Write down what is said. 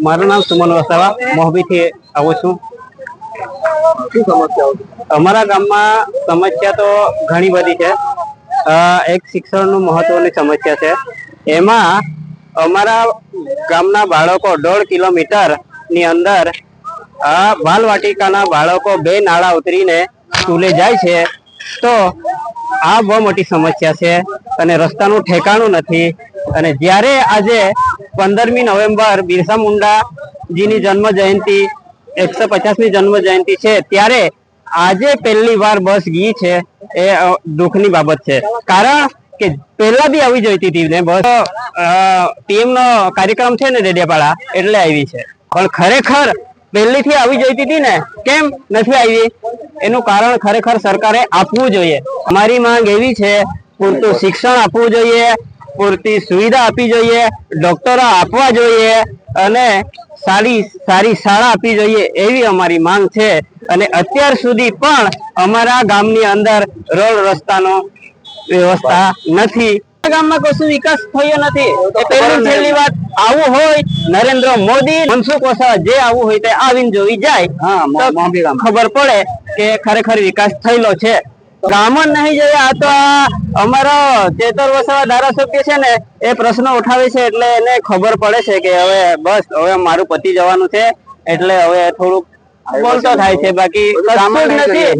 મારું નામ સુમન વસાવા મોરબી થી આવું છું। અમારા ગામમાં સમસ્યા તો ઘણી બધી છે। એક શિક્ષણનું મહત્વની સમસ્યા છે। એમાં અમારા ગામના બાળકો 1.5 કિલોમીટર ની અંદર બાલવાટિકાના બાળકો 2 નાળા ઉતરીને સ્કૂલે જાય છે। તો આ બહુ મોટી સમસ્યા છે અને રસ્તાનું ઠેકાણું નથી। અને જ્યારે આજે 15મી નવેમ્બર બિરસા મુંડાજીની જન્મ જયંતિ 150મી જન્મ જયંતિ છે, ત્યારે આજે પહેલી વાર બસ ગઈ છે। એ દુઃખની બાબત છે, કારણ કે પહેલા બી આવી જોઈતી હતી ને બસ। ટીમ નો કાર્યક્રમ છે ને ડેડિયાપાડા એટલે આવી છે, પણ ખરેખર પહેલીથી આવી જોઈતી હતી ને, કેમ નથી આવી એનું કારણ ખરેખર સરકારે આપવું જોઈએ। અમારી માંગ એવી છે, પૂરતું શિક્ષણ આપવું જોઈએ, પૂરતી સુવિધા આપવી જોઈએ, ડોક્ટરો આપવા જોઈએ અને સારી શાળા આપવી જોઈએ, એવી અમારી માંગ છે। અને અત્યાર સુધી પણ અમારા ગામની અંદર રોડ રસ્તાનો વ્યવસ્થા નથી। ગામમાં કશું વિકાસ થયો નથી। પહેલી છેલ્લી વાત આવું હોય નરેન્દ્ર મોદી મનસુખ વસાવા જે આવું હોય તે આવીને જોઈ જાય તો ખબર પડે કે ખરેખર વિકાસ થયેલો છે। ગામ જ નહીં જોઈએ। આ તો અમારો ચેતર વસાવા ધારાસભ્ય છે ને, એ પ્રશ્ન ઉઠાવે છે એટલે એને ખબર પડે છે કે હવે બસ હવે મારું પતિ જવાનું છે, એટલે હવે થોડુંક બોલતો થાય છે, બાકી કશું જ નથી।